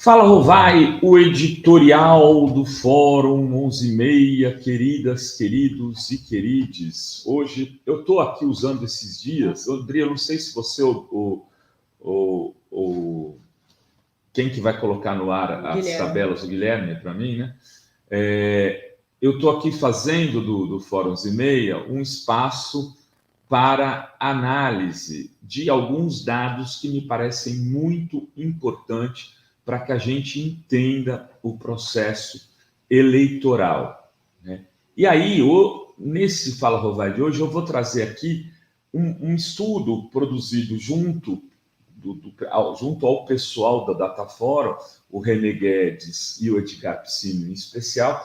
Fala, Rovai, o editorial do Fórum 11h30, queridas, queridos e querides. Hoje, eu estou aqui usando esses dias, André, eu não sei se você quem que vai colocar no ar as tabelas, o Guilherme, para mim, né? Eu estou aqui fazendo do Fórum 11h30 um espaço para análise de alguns dados que me parecem muito importantes para que a gente entenda o processo eleitoral, né? E aí, nesse Fala Rovai de hoje, eu vou trazer aqui um estudo produzido junto ao pessoal da Dataforum, o René Guedes e o Edgar Piscino em especial,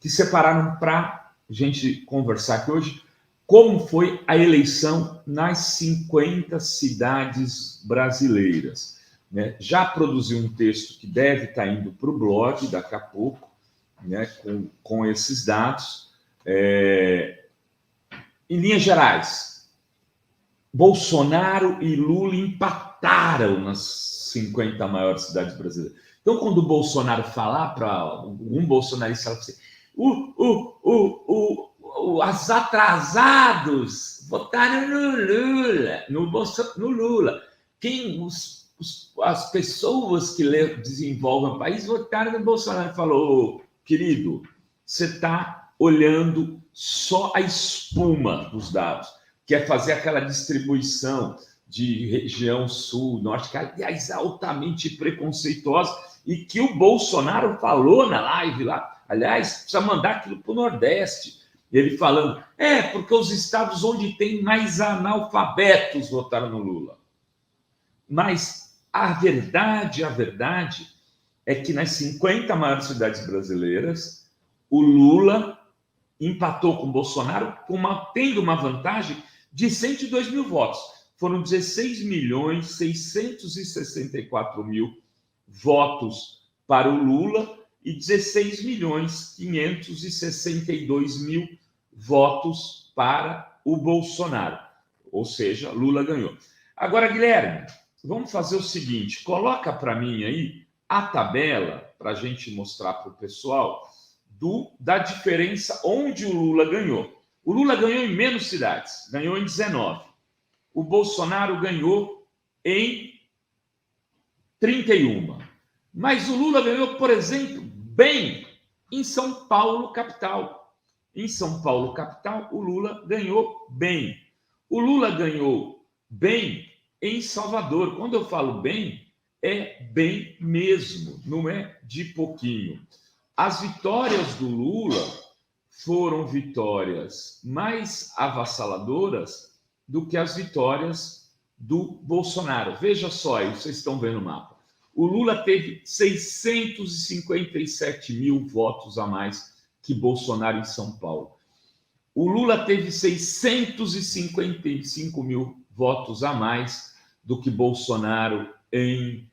que separaram para a gente conversar aqui hoje como foi a eleição nas 50 cidades brasileiras, né? Já produzi um texto que deve estar indo para o blog daqui a pouco, né, com esses dados. Em linhas gerais, Bolsonaro e Lula empataram nas 50 maiores cidades brasileiras. Então, quando o Bolsonaro falar para um bolsonarista, fala assim, os atrasados votaram no Lula, no Lula. As pessoas que desenvolvem o país votaram no Bolsonaro. Falou, querido, você está olhando só a espuma dos dados, quer fazer aquela distribuição de região sul, norte, que aliás é altamente preconceituosa e que o Bolsonaro falou na live lá. Aliás, precisa mandar aquilo para o Nordeste. Ele falando, porque os estados onde tem mais analfabetos votaram no Lula. Mas a verdade é que nas 50 maiores cidades brasileiras, o Lula empatou com o Bolsonaro, tendo uma vantagem de 102 mil votos. Foram 16.664.000 votos para o Lula e 16.562.000 votos para o Bolsonaro. Ou seja, Lula ganhou. Agora, Guilherme, vamos fazer o seguinte, coloca para mim aí a tabela para a gente mostrar para o pessoal da diferença onde o Lula ganhou. O Lula ganhou em menos cidades, ganhou em 19. O Bolsonaro ganhou em 31. Mas o Lula ganhou, por exemplo, bem em São Paulo, capital. Em São Paulo, capital, o Lula ganhou bem. O Lula ganhou bem em Salvador. Quando eu falo bem, é bem mesmo, não é de pouquinho. As vitórias do Lula foram vitórias mais avassaladoras do que as vitórias do Bolsonaro. Veja só, aí vocês estão vendo o mapa. O Lula teve 657 mil votos a mais que Bolsonaro em São Paulo. O Lula teve 655 mil votos a mais do que Bolsonaro em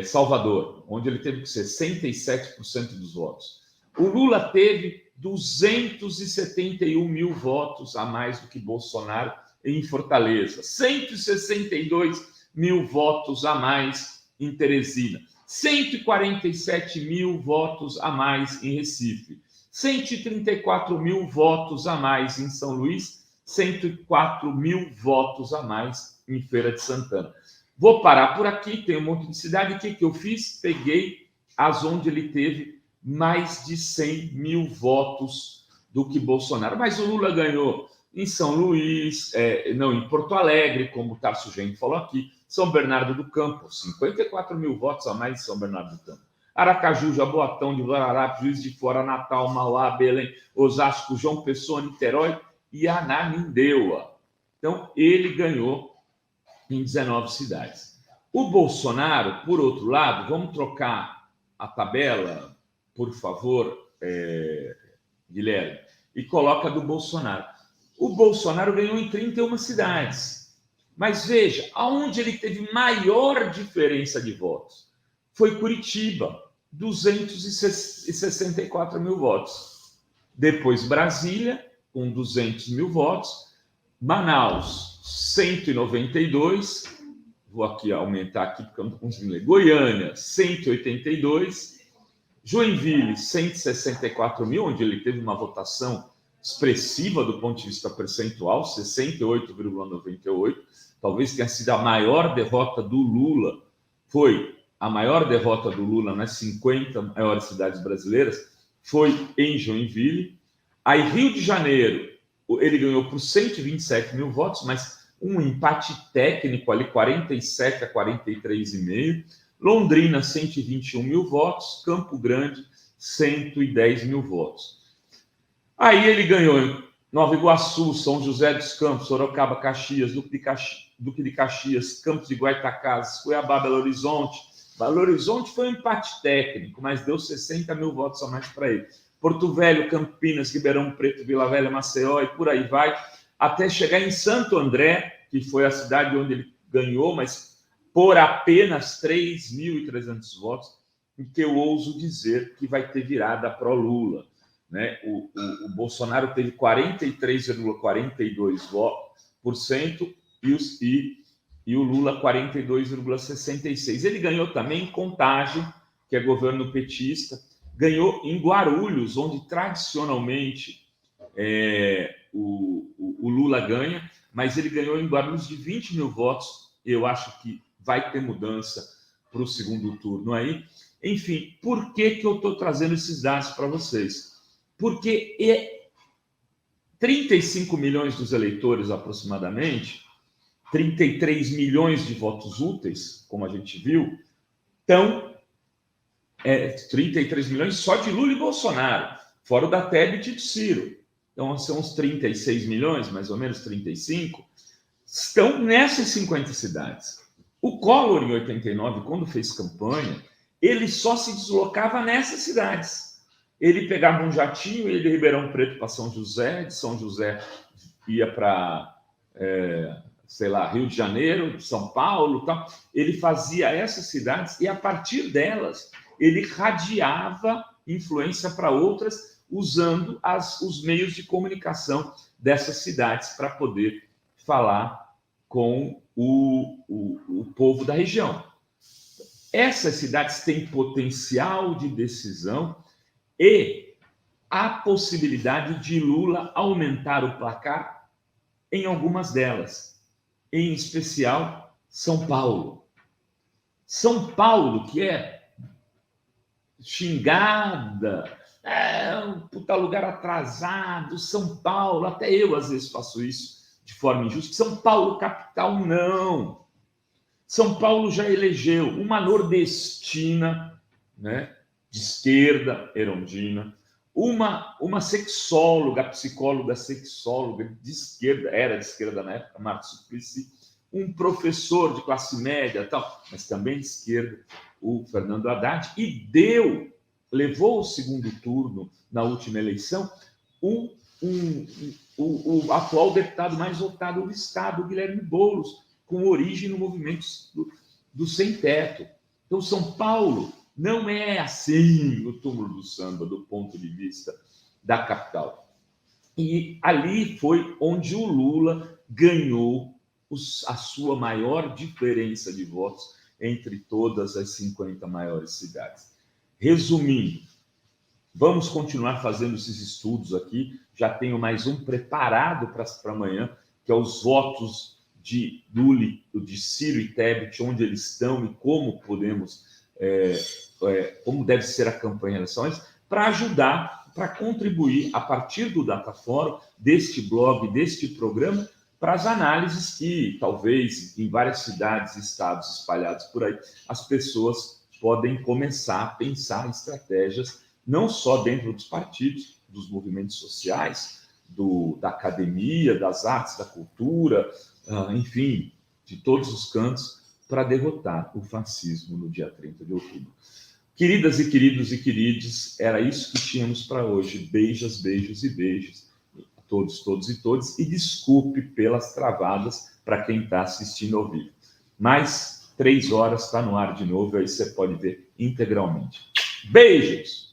Salvador, onde ele teve 67% dos votos. O Lula teve 271 mil votos a mais do que Bolsonaro em Fortaleza, 162 mil votos a mais em Teresina, 147 mil votos a mais em Recife, 134 mil votos a mais em São Luís, 104 mil votos a mais em Feira de Santana. Vou parar por aqui, tem um monte de cidade. O que eu fiz? Peguei as onde ele teve mais de 100 mil votos do que Bolsonaro. Mas o Lula ganhou em São Luís, em Porto Alegre, como o Tarso Genro falou aqui, São Bernardo do Campo, 54 mil votos a mais em São Bernardo do Campo. Aracaju, Jaboatão de Guararapes, Juiz de Fora, Natal, Mauá, Belém, Osasco, João Pessoa, Niterói e Ananindeua. Então, ele ganhou em 19 cidades. O Bolsonaro, por outro lado, vamos trocar a tabela, por favor, Guilherme, e coloca do Bolsonaro. O Bolsonaro ganhou em 31 cidades. Mas veja, aonde ele teve maior diferença de votos? Foi Curitiba, 264 mil votos. Depois Brasília, com 200 mil votos. Manaus, 192. vou aqui aumentar aqui porque eu não estou conseguindo ler. Goiânia, 182. Joinville, 164 mil, onde ele teve uma votação expressiva do ponto de vista percentual, 68,98. Talvez tenha sido a maior derrota do Lula. Foi a maior derrota do Lula nas 50 maiores cidades brasileiras, foi em Joinville. Aí, Rio de Janeiro, ele ganhou por 127 mil votos, mas um empate técnico ali, 47 a 43,5. Londrina, 121 mil votos. Campo Grande, 110 mil votos. Aí ele ganhou em Nova Iguaçu, São José dos Campos, Sorocaba, Caxias, Duque de Caxias, Campos de Goytacazes, Cuiabá, Belo Horizonte. Belo Horizonte foi um empate técnico, mas deu 60 mil votos a mais para ele. Porto Velho, Campinas, Ribeirão Preto, Vila Velha, Maceió e por aí vai, até chegar em Santo André, que foi a cidade onde ele ganhou, mas por apenas 3.300 votos, em que eu ouso dizer que vai ter virada pró-Lula. Né? O Bolsonaro teve 43,42% e o Lula 42,66%. Ele ganhou também em Contagem, que é governo petista, ganhou em Guarulhos, onde tradicionalmente o Lula ganha, mas ele ganhou em Guarulhos de 20 mil votos. Eu acho que vai ter mudança para o segundo turno aí. Enfim, por que eu estou trazendo esses dados para vocês? Porque 35 milhões dos eleitores, aproximadamente, 33 milhões de votos úteis, como a gente viu, então, 33 milhões só de Lula e Bolsonaro, fora o da Tebet e do Ciro. Então, são uns 36 milhões, mais ou menos 35, estão nessas 50 cidades. O Collor, em 89, quando fez campanha, ele só se deslocava nessas cidades. Ele pegava um jatinho, ia de Ribeirão Preto para São José, de São José ia para, Rio de Janeiro, São Paulo, tal. Ele fazia essas cidades e, a partir delas, ele radiava influência para outras, usando os meios de comunicação dessas cidades para poder falar com o povo da região. Essas cidades têm potencial de decisão e a possibilidade de Lula aumentar o placar em algumas delas, em especial São Paulo. São Paulo, que é xingada, um puta lugar atrasado, São Paulo, até eu às vezes faço isso de forma injusta. São Paulo capital, não. São Paulo já elegeu uma nordestina, né, de esquerda, Erondina, uma sexóloga, psicóloga sexóloga de esquerda, era de esquerda na época, Marta Suplicy, um professor de classe média, tal, mas também de esquerda, o Fernando Haddad, e levou ao segundo turno, na última eleição, o atual deputado mais votado do Estado, Guilherme Boulos, com origem no movimento do sem-teto. Então, São Paulo não é assim o túmulo do samba, do ponto de vista da capital. E ali foi onde o Lula ganhou a sua maior diferença de votos entre todas as 50 maiores cidades. Resumindo, vamos continuar fazendo esses estudos aqui. Já tenho mais um preparado para amanhã, que é os votos de Lula, de Ciro e Tebet, onde eles estão e como podemos, como deve ser a campanha de eleições, para ajudar, para contribuir a partir do Dataforum, deste blog, deste programa, para as análises que, talvez, em várias cidades e estados espalhados por aí, as pessoas podem começar a pensar em estratégias, não só dentro dos partidos, dos movimentos sociais, da academia, das artes, da cultura, enfim, de todos os cantos, para derrotar o fascismo no dia 30 de outubro. Queridas e queridos e querides, era isso que tínhamos para hoje. Beijos, beijos e beijos a todos, todos e todas. E desculpe pelas travadas para quem está assistindo ao vivo. Mas 3 horas está no ar de novo, aí você pode ver integralmente. Beijos!